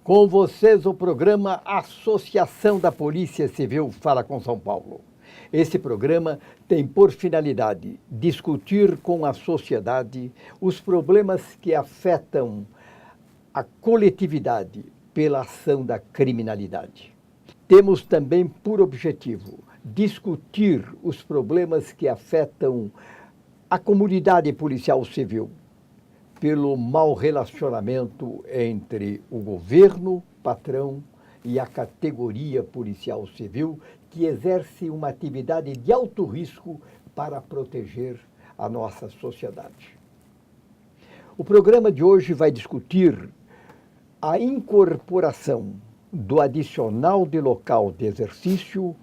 Com vocês o programa Associação da Polícia Civil Fala com São Paulo. Esse programa tem por finalidade discutir com a sociedade os problemas que afetam a coletividade pela ação da criminalidade. Temos também por objetivo discutir os problemas que afetam a comunidade policial civil pelo mau relacionamento entre o governo, patrão e a categoria policial civil, que exerce uma atividade de alto risco para proteger a nossa sociedade. O programa de hoje vai discutir a incorporação do adicional de local de exercício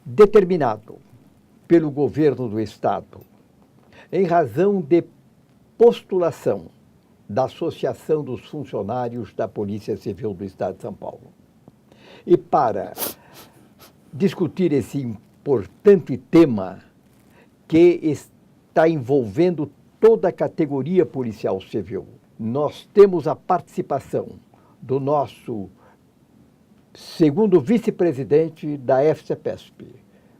determinado pelo governo do Estado, em razão de postulação da Associação dos Funcionários da Polícia Civil do Estado de São Paulo. E para discutir esse importante tema que está envolvendo toda a categoria policial civil, nós temos a participação do nosso segundo vice-presidente da FCPESP,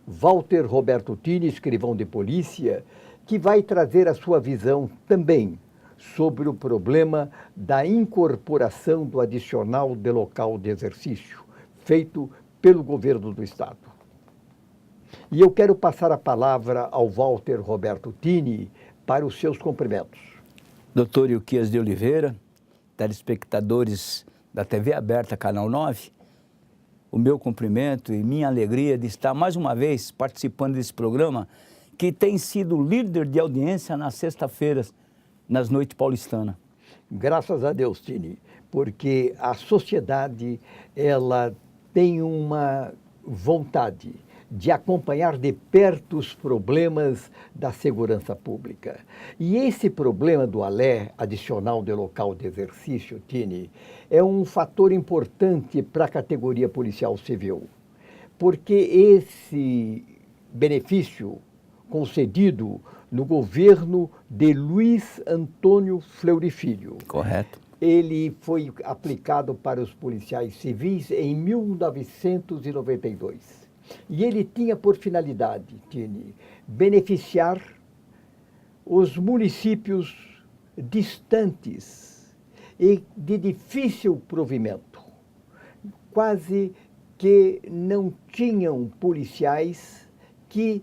Walter Roberto Tini, escrivão de polícia, que vai trazer a sua visão também sobre o problema da incorporação do adicional de local de exercício, feito pelo governo do Estado. E eu quero passar a palavra ao Walter Roberto Tini para os seus cumprimentos. Doutor Ilquias de Oliveira, telespectadores da TV Aberta, Canal 9, o meu cumprimento e minha alegria de estar mais uma vez participando desse programa que tem sido líder de audiência nas sextas-feiras, nas noites paulistanas. Graças a Deus, Tini, porque a sociedade ela tem uma vontade de acompanhar de perto os problemas da segurança pública. E esse problema do ALE, adicional de local de exercício, Tini, é um fator importante para a categoria policial civil, porque esse benefício concedido no governo de Luiz Antônio Fleury Filho. Correto. Ele foi aplicado para os policiais civis em 1992. E ele tinha por finalidade, Tini, beneficiar os municípios distantes e de difícil provimento, quase que não tinham policiais que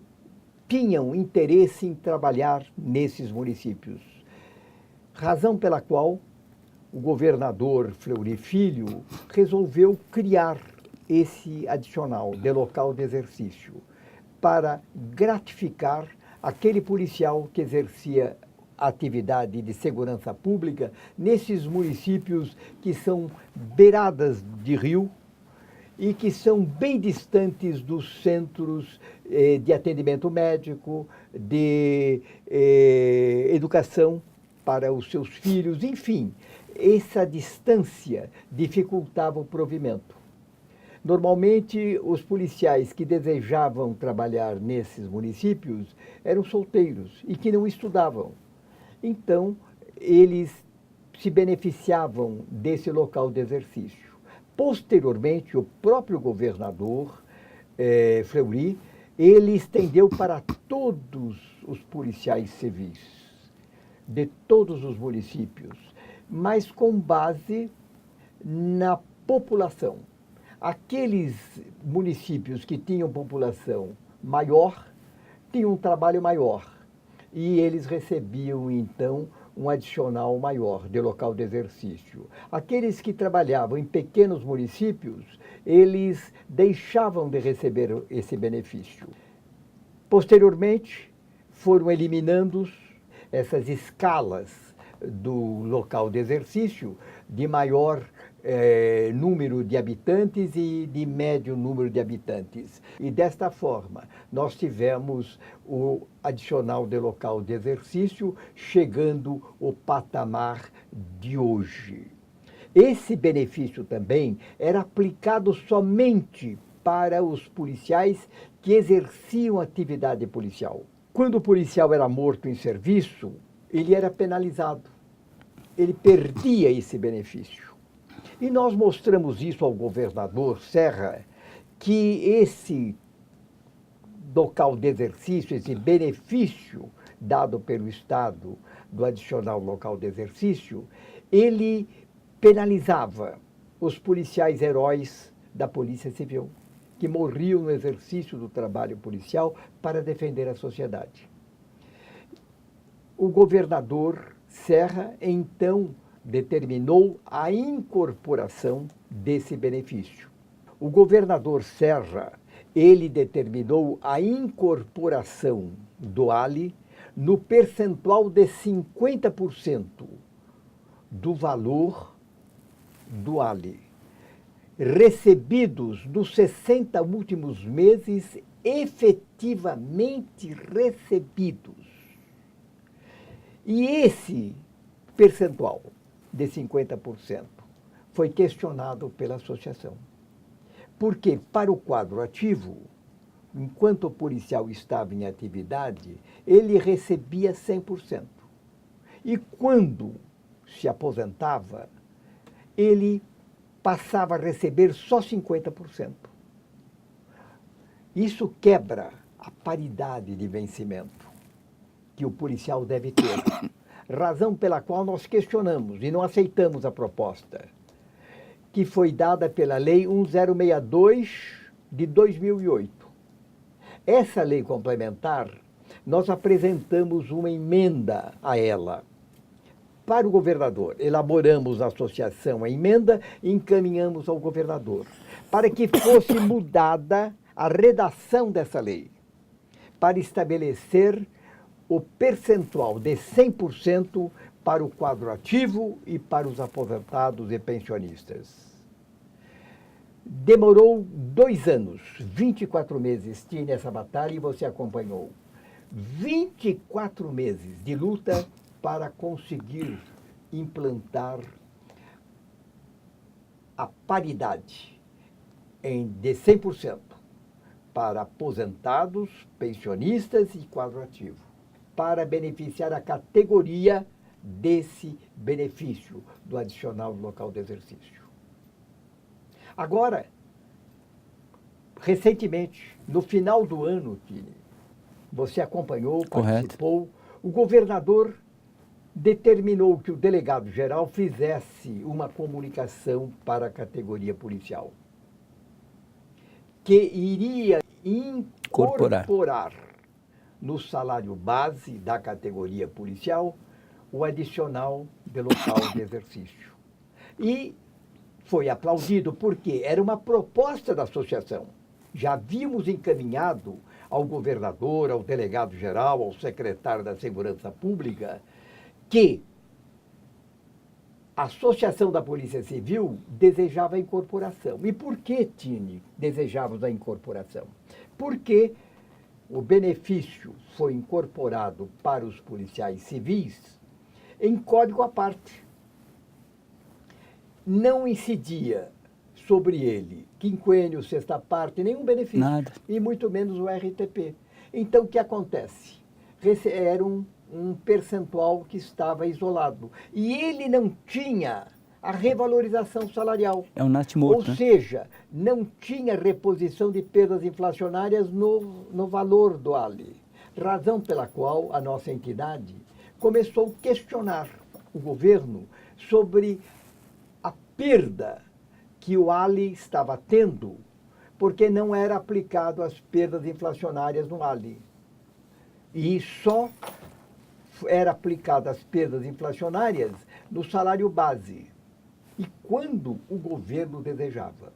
tinham interesse em trabalhar nesses municípios. Razão pela qual o governador Fleury Filho resolveu criar esse adicional de local de exercício para gratificar aquele policial que exercia atividade de segurança pública nesses municípios que são beiradas de rio e que são bem distantes dos centros de atendimento médico, de educação para os seus filhos, enfim, essa distância dificultava o provimento. Normalmente, os policiais que desejavam trabalhar nesses municípios eram solteiros e que não estudavam. Então, eles se beneficiavam desse local de exercício. Posteriormente, o próprio governador Fleury, ele estendeu para todos os policiais civis de todos os municípios, mas com base na população. Aqueles municípios que tinham população maior tinham um trabalho maior e eles recebiam, então, um adicional maior de local de exercício. Aqueles que trabalhavam em pequenos municípios, eles deixavam de receber esse benefício. Posteriormente, foram eliminando essas escalas do local de exercício de maior número de habitantes e de médio número de habitantes. E desta forma, nós tivemos o adicional de local de exercício chegando ao patamar de hoje. Esse benefício também era aplicado somente para os policiais que exerciam atividade policial. Quando o policial era morto em serviço, ele era penalizado. Ele perdia esse benefício. E nós mostramos isso ao governador Serra, que esse local de exercício, esse benefício dado pelo Estado do adicional local de exercício, ele penalizava os policiais heróis da Polícia Civil, que morriam no exercício do trabalho policial para defender a sociedade. O governador Serra, então, determinou a incorporação desse benefício. O governador Serra, ele determinou a incorporação do Ali no percentual de 50% do valor do Ali, recebidos nos 60 últimos meses, efetivamente recebidos. E esse percentual de 50% foi questionado pela associação. Porque, para o quadro ativo, enquanto o policial estava em atividade, ele recebia 100%. E quando se aposentava, ele passava a receber só 50%. Isso quebra a paridade de vencimento que o policial deve ter. Razão pela qual nós questionamos e não aceitamos a proposta, que foi dada pela Lei 1062 de 2008. Essa lei complementar, nós apresentamos uma emenda a ela para o governador. Elaboramos a associação a emenda e encaminhamos ao governador, para que fosse mudada a redação dessa lei, para estabelecer o percentual de 100% para o quadro ativo e para os aposentados e pensionistas. Demorou 2 anos, 24 meses, tinha essa batalha e você acompanhou. 24 meses de luta para conseguir implantar a paridade de 100% para aposentados, pensionistas e quadro ativo, para beneficiar a categoria desse benefício do adicional local de exercício. Agora, recentemente, no final do ano, Tine, você acompanhou, participou, o governador determinou que o delegado-geral fizesse uma comunicação para a categoria policial, que iria incorporar no salário base da categoria policial o adicional de local de exercício. E foi aplaudido porque era uma proposta da associação. Já havíamos encaminhado ao governador, ao delegado-geral, ao secretário da Segurança Pública, que a Associação da Polícia Civil desejava a incorporação. E por que, Tine, desejávamos a incorporação? Porque o benefício foi incorporado para os policiais civis em código à parte. Não incidia sobre ele quinquênio, sexta parte, nenhum benefício. Nada. E muito menos o RTP. Então, o que acontece? Era um percentual que estava isolado. E ele não tinha a revalorização salarial. É um natimorto, Ou seja, não tinha reposição de perdas inflacionárias no valor do Ali. Razão pela qual a nossa entidade começou a questionar o governo sobre a perda que o Ali estava tendo, porque não era aplicado as perdas inflacionárias no Ali. E só era aplicado as perdas inflacionárias no salário base. E quando o governo desejava.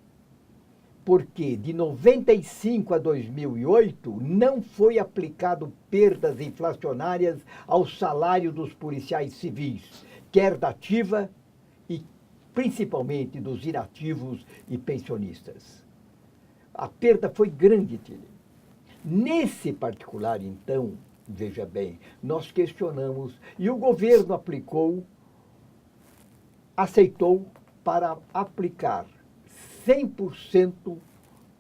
Porque de 95 a 2008 não foi aplicado perdas inflacionárias ao salário dos policiais civis, quer da ativa e principalmente dos inativos e pensionistas. A perda foi grande, Tine. Nesse particular, então, veja bem, nós questionamos e o governo aceitou para aplicar 100%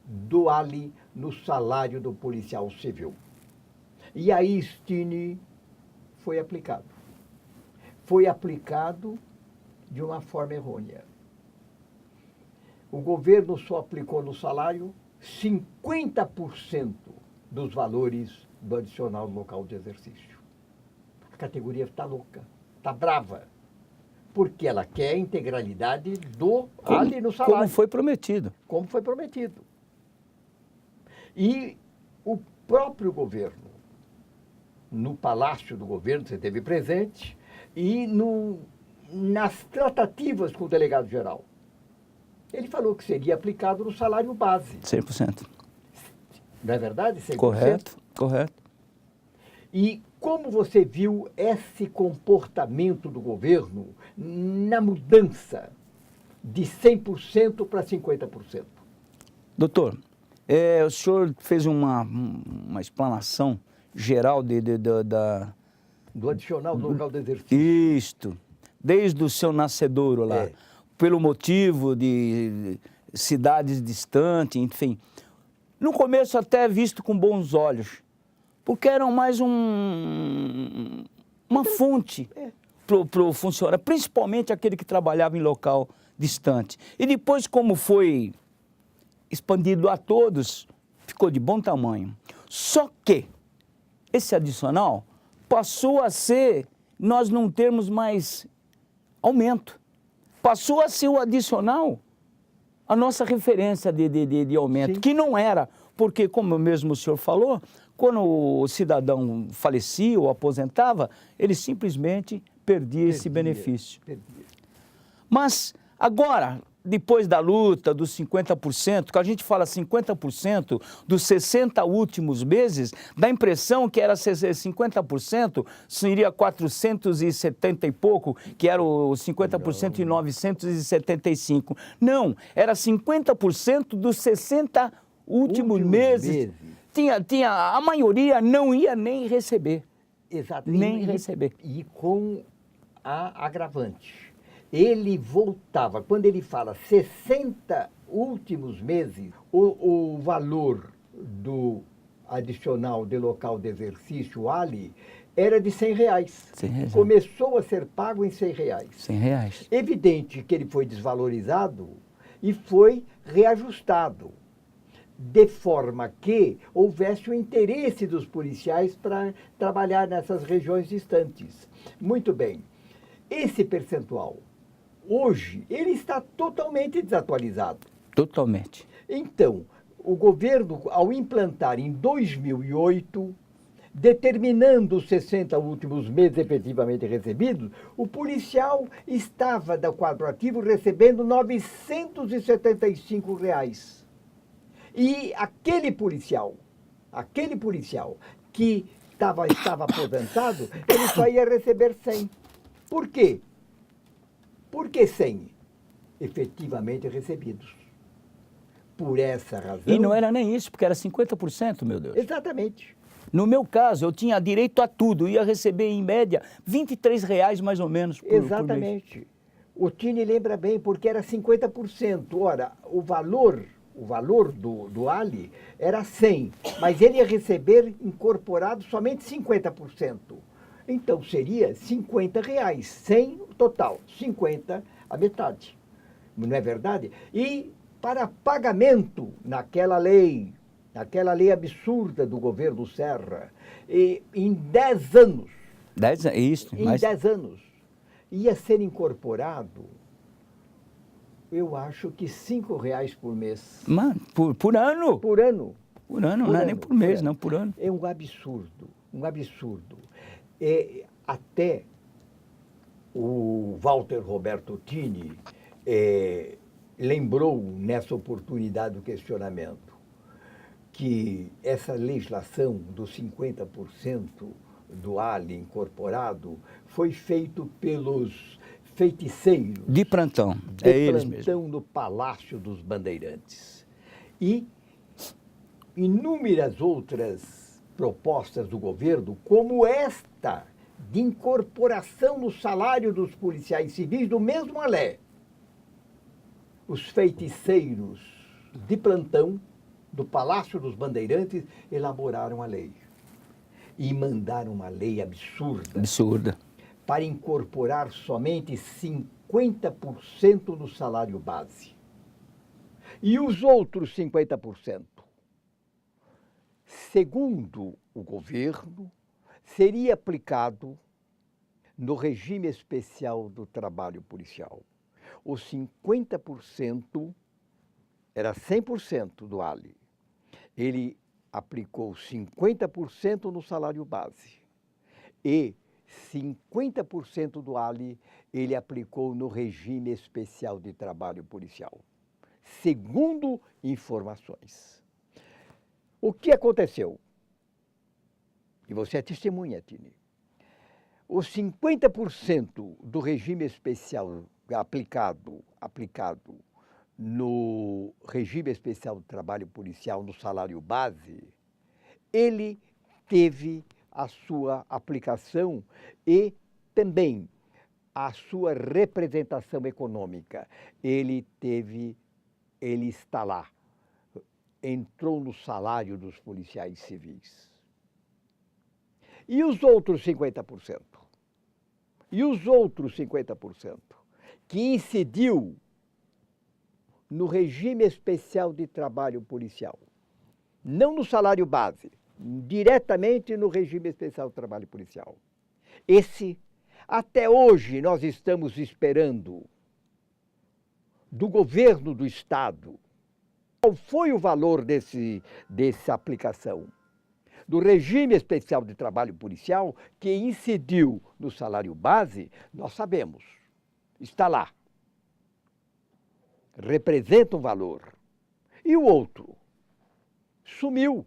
do Ali no salário do policial civil. E aí, Tine, foi aplicado. Foi aplicado de uma forma errônea. o governo só aplicou no salário 50% dos valores do adicional local de exercício. A categoria está louca, está brava, porque ela quer a integralidade do ali no salário. Como foi prometido. Como foi prometido. E o próprio governo, no Palácio do Governo, você esteve presente, e nas tratativas com o delegado-geral, ele falou que seria aplicado no salário base. 100%. Não é verdade? 100%? Correto, correto. E como você viu esse comportamento do governo na mudança de 100% para 50%? Doutor, o senhor fez uma explanação geral Do adicional do local de exercício. Isto, desde o seu nascedouro lá, pelo motivo de cidades distantes, enfim. No começo até visto com bons olhos, porque eram mais uma fonte para o funcionário, principalmente aquele que trabalhava em local distante. E depois, como foi expandido a todos, ficou de bom tamanho. Só que esse adicional passou a ser, nós não temos mais aumento. Passou a ser o adicional a nossa referência de aumento, Sim. que não era, porque, como mesmo o senhor falou, quando o cidadão falecia ou aposentava, ele simplesmente perdia esse benefício. Perdia. Mas agora, depois da luta dos 50%, que a gente fala 50% dos 60 últimos meses, dá a impressão que era 50%, seria 470 e pouco, que era o 50% em 975. Não, era 50% dos 60 últimos meses. A maioria não ia nem receber. Exato. Nem receber. E com a agravante. Ele voltava, quando ele fala 60 últimos meses, o valor do adicional de local de exercício, ali, era de R$100. 100 reais. Começou a ser pago em R$100. R$100. Evidente que ele foi desvalorizado e foi reajustado, de forma que houvesse o interesse dos policiais para trabalhar nessas regiões distantes. Muito bem. Esse percentual, hoje, ele está totalmente desatualizado. Totalmente. Então, o governo, ao implantar em 2008, determinando os 60 últimos meses efetivamente recebidos, o policial estava da quadro ativo recebendo R$975. E aquele policial que estava aposentado, ele só ia receber 100. Por quê? Por que 100 efetivamente recebidos? Por essa razão... E não era nem isso, porque era 50%, meu Deus. Exatamente. No meu caso, eu tinha direito a tudo, ia receber em média R$23 mais ou menos por mês. Exatamente. O Tini lembra bem, porque era 50%. Ora, o valor do Ali era 100, mas ele ia receber incorporado somente 50%. Então, seria R$50, 100 total, 50 a metade. Não é verdade? E para pagamento naquela lei absurda do governo Serra, em 10 anos, em 10 anos, ia ser incorporado, eu acho que R$5 por mês. Mano, por ano? Por ano. Por ano, não é nem por mês, não, por ano. É um absurdo, um absurdo. Até o Walter Roberto Tini lembrou nessa oportunidade do questionamento que essa legislação dos 50% do Ali incorporado foi feito pelos feiticeiros de plantão, eles mesmo. No Palácio dos Bandeirantes. E inúmeras outras propostas do governo, como esta de incorporação no salário dos policiais civis do mesmo alé. Os feiticeiros de plantão do Palácio dos Bandeirantes elaboraram a lei. E mandaram uma lei absurda. Absurda. Para incorporar somente 50% no salário base. E os outros 50%, segundo o governo, seria aplicado no regime especial do trabalho policial. Os 50% era 100% do Ali. Ele aplicou 50% no salário base e 50% do Ali ele aplicou no regime especial de trabalho policial, segundo informações. O que aconteceu? E você é testemunha, Tini. Os 50% do regime especial aplicado no regime especial do trabalho policial, no salário base, ele teve a sua aplicação e também a sua representação econômica. Ele está lá, entrou no salário dos policiais civis. E os outros 50%? E os outros 50% que incidiu no regime especial de trabalho policial, não no salário base, diretamente no regime especial de trabalho policial. Esse, até hoje, nós estamos esperando do governo do Estado qual foi o valor dessa aplicação do regime especial de trabalho policial que incidiu no salário base. Nós sabemos, está lá, representa um valor. E o outro sumiu.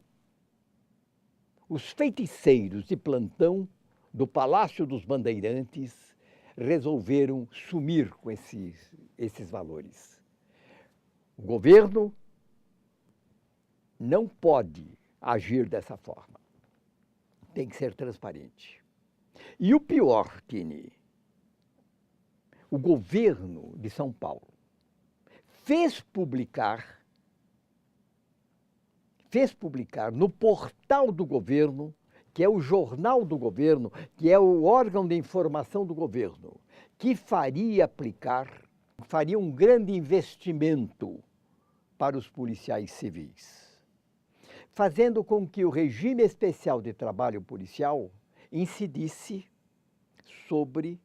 Os feiticeiros de plantão do Palácio dos Bandeirantes resolveram sumir com esses valores. O governo não pode agir dessa forma. Tem que ser transparente. E o pior, Tini, o governo de São Paulo fez publicar no portal do governo, que é o jornal do governo, que é o órgão de informação do governo, que faria um grande investimento para os policiais civis, fazendo com que o regime especial de trabalho policial incidisse sobre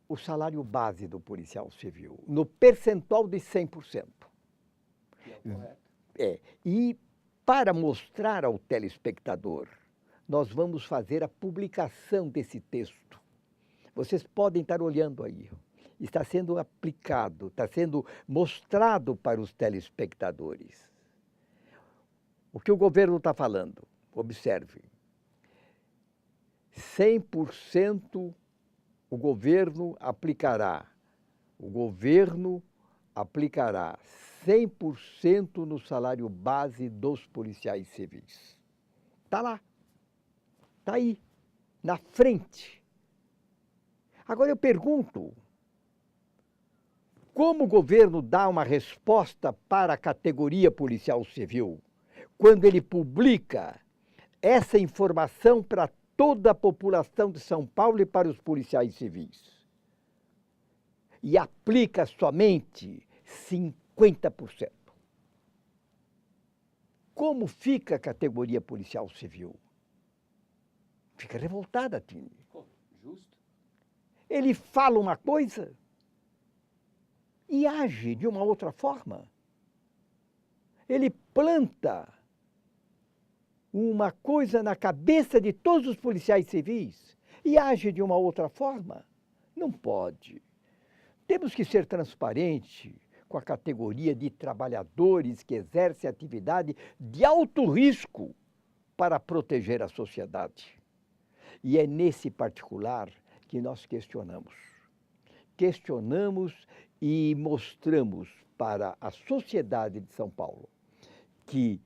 o salário base do policial civil, no percentual de 100%. É correto. E para mostrar ao telespectador, nós vamos fazer a publicação desse texto. Vocês podem estar olhando aí. Está sendo aplicado, está sendo mostrado para os telespectadores. O que o governo está falando? Observe. 100% o governo aplicará 100% no salário base dos policiais civis. Está lá. Está aí, na frente. Agora eu pergunto, como o governo dá uma resposta para a categoria policial civil quando ele publica essa informação para toda a população de São Paulo e para os policiais civis? E aplica somente 50%. Como fica a categoria policial civil? Fica revoltada, Tini. Justo. Ele fala uma coisa e age de uma outra forma. Ele planta uma coisa na cabeça de todos os policiais civis e age de uma outra forma. Não pode. Temos que ser transparentes com a categoria de trabalhadores que exercem atividade de alto risco para proteger a sociedade. E é nesse particular que nós questionamos. Questionamos e mostramos para a sociedade de São Paulo que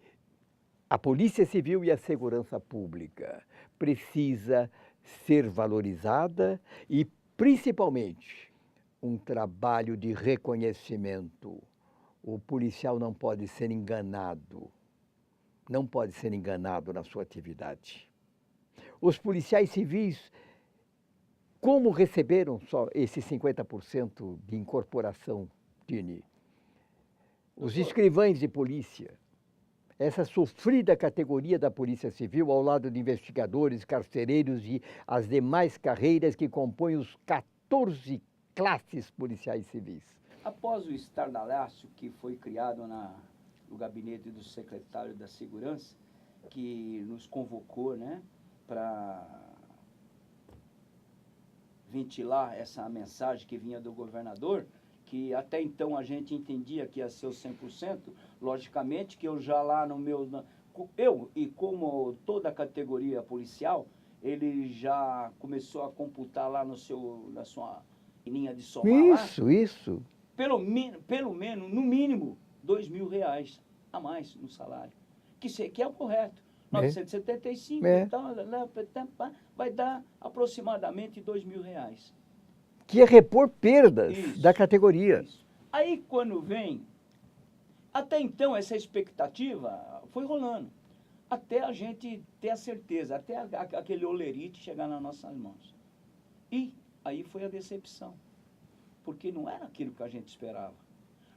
a Polícia Civil e a Segurança Pública precisa ser valorizada e, principalmente, um trabalho de reconhecimento. O policial não pode ser enganado, não pode ser enganado na sua atividade. Os policiais civis, como receberam só esses 50% de incorporação, Tini? os escrivães de polícia, essa sofrida categoria da Polícia Civil, ao lado de investigadores, carcereiros e as demais carreiras que compõem os 14 classes policiais civis. Após o estardalhaço que foi criado no gabinete do secretário da Segurança, que nos convocou, né, para ventilar essa mensagem que vinha do governador, que até então a gente entendia que ia ser o 100%, logicamente que eu já lá no meu... Eu, e como toda a categoria policial, ele já começou a computar lá na sua linha de somar Isso. Pelo menos, no mínimo, R$2.000 a mais no salário, que é o correto. 975, então, vai dar aproximadamente R$2.000. Que é repor perdas da categoria. Isso. Aí, quando vem, até então, essa expectativa foi rolando, até a gente ter a certeza, até aquele olerite chegar nas nossas mãos. E aí foi a decepção, porque não era aquilo que a gente esperava.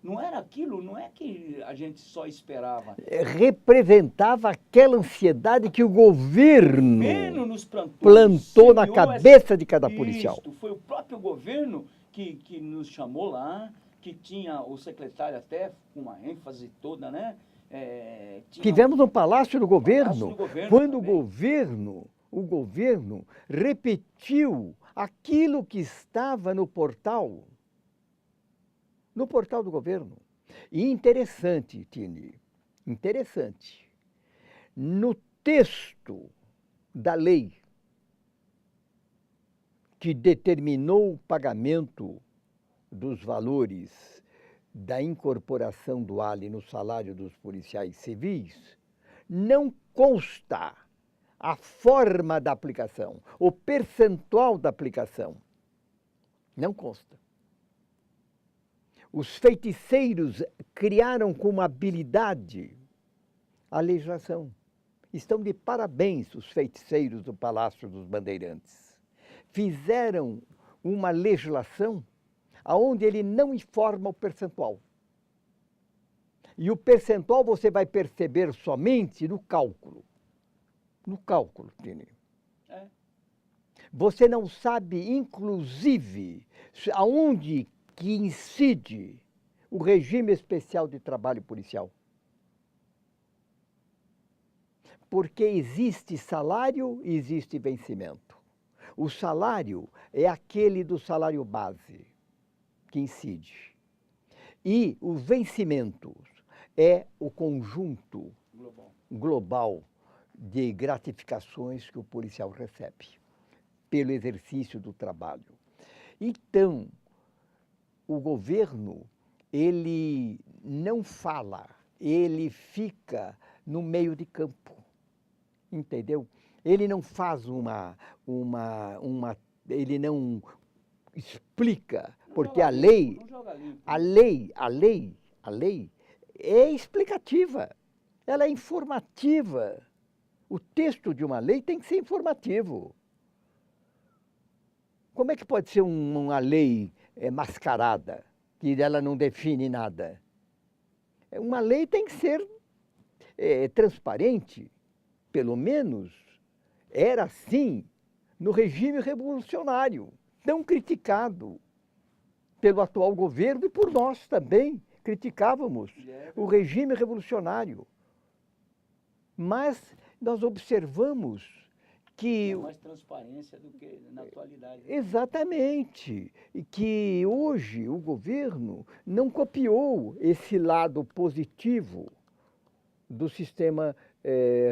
Não é que a gente só esperava. Representava aquela ansiedade que o governo nos plantou na cabeça de cada policial. Foi o próprio governo que nos chamou lá, que tinha o secretário até com uma ênfase toda, né? Tivemos no Palácio do Governo, quando também. o governo repetiu aquilo que estava no portal do governo. E interessante, Tini, interessante, no texto da lei que determinou o pagamento dos valores da incorporação do Ali no salário dos policiais civis, não consta a forma da aplicação, o percentual da aplicação. Não consta. Os feiticeiros criaram como habilidade a legislação. Estão de parabéns os feiticeiros do Palácio dos Bandeirantes. Fizeram uma legislação onde ele não informa o percentual. E o percentual você vai perceber somente no cálculo. No cálculo, Tini. Você não sabe, inclusive, aonde que incide o regime especial de trabalho policial. Porque existe salário e existe vencimento. O salário é aquele do salário base que incide. E os vencimentos é o conjunto global de gratificações que o policial recebe pelo exercício do trabalho. Então, o governo, ele não fala, ele fica no meio de campo, entendeu? Ele não faz ele não explica, porque a lei é explicativa, ela é informativa. O texto de uma lei tem que ser informativo. Como é que pode ser uma lei mascarada, que ela não define nada? Uma lei tem que ser transparente, pelo menos era assim no regime revolucionário, tão criticado pelo atual governo e por nós também criticávamos o regime revolucionário. Mas nós observamos que... Tem mais transparência do que na atualidade. Exatamente. E que hoje o governo não copiou esse lado positivo do sistema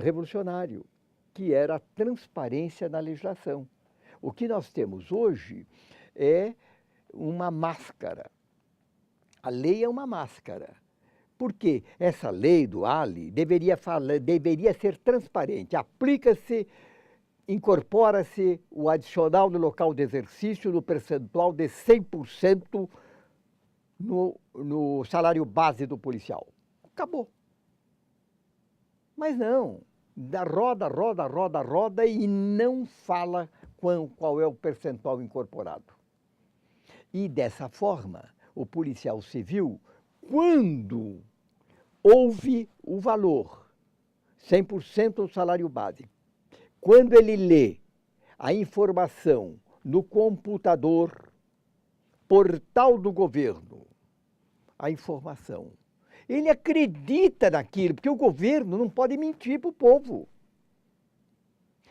revolucionário, que era a transparência na legislação. O que nós temos hoje é uma máscara. A lei é uma máscara. Porque essa lei do Ali deveria ser transparente. Aplica-se, incorpora-se o adicional no local de exercício no percentual de 100% no salário base do policial. Acabou. Mas não, roda e não fala qual é o percentual incorporado. E dessa forma, o policial civil, quando ouve o valor, 100% do salário base. Quando ele lê a informação no computador, portal do governo, a informação, ele acredita naquilo, porque o governo não pode mentir para o povo.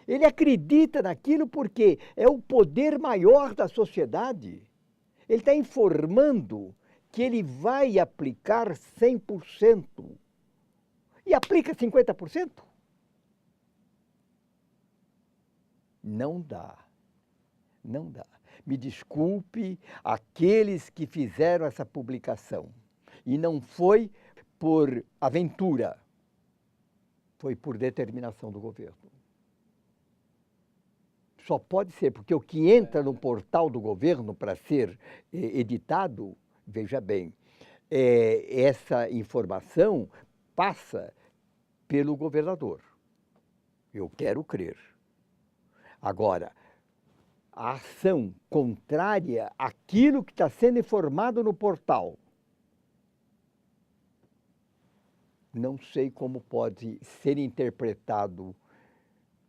Ele acredita naquilo porque é o poder maior da sociedade. Ele está informando que ele vai aplicar 100% e aplica 50%. Não dá. Não dá. Me desculpe aqueles que fizeram essa publicação. E não foi por aventura, foi por determinação do governo. Só pode ser, porque o que entra no portal do governo para ser editado, veja bem, essa informação passa pelo governador. Eu quero crer. Agora, a ação contrária àquilo que está sendo informado no portal, não sei como pode ser interpretado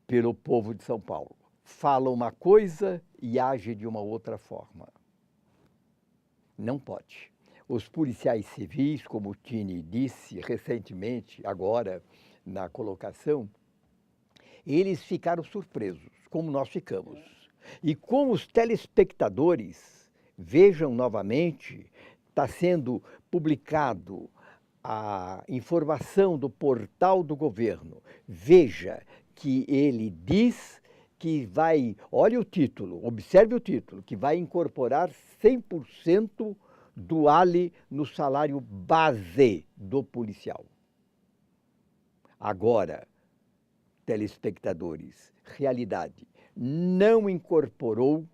pelo povo de São Paulo. Fala uma coisa e age de uma outra forma. Não pode. Os policiais civis, como o Tini disse recentemente, agora na colocação, eles ficaram surpresos, como nós ficamos. E como os telespectadores, vejam novamente, está sendo publicado a informação do portal do governo. Veja que ele diz que vai, olha o título, observe o título, que vai incorporar 100% do ALI no salário base do policial. Agora, telespectadores, realidade, não incorporou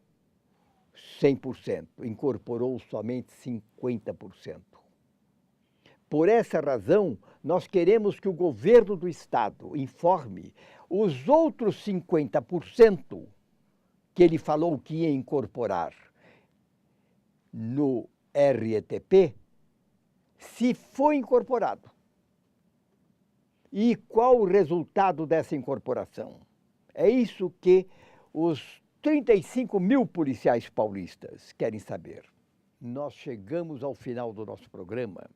100%, incorporou somente 50%. Por essa razão, nós queremos que o governo do estado informe os outros 50% que ele falou que ia incorporar no RETP, se foi incorporado. E qual o resultado dessa incorporação? É isso que os 35 mil policiais paulistas querem saber. Nós chegamos ao final do nosso programa.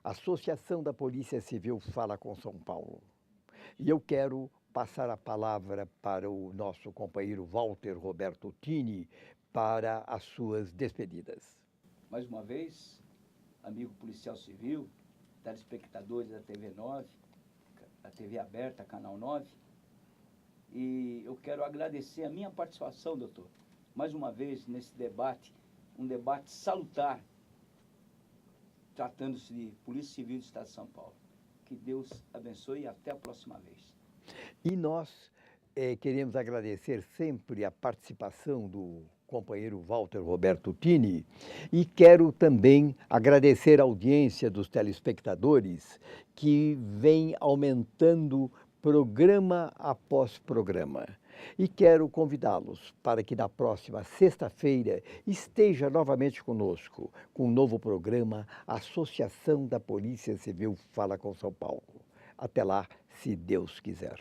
A Associação da Polícia Civil fala com São Paulo. E eu quero passar a palavra para o nosso companheiro Walter Roberto Tini para as suas despedidas. Mais uma vez, amigo policial civil, telespectadores da TV 9, da TV aberta, Canal 9, e eu quero agradecer a minha participação, doutor, mais uma vez nesse debate, um debate salutar, tratando-se de Polícia Civil do Estado de São Paulo. Que Deus abençoe e até a próxima vez. E nós queremos agradecer sempre a participação do companheiro Walter Roberto Tini e quero também agradecer a audiência dos telespectadores que vem aumentando programa após programa. E quero convidá-los para que na próxima sexta-feira esteja novamente conosco com um novo programa Associação da Polícia Civil Fala com São Paulo. Até lá, se Deus quiser.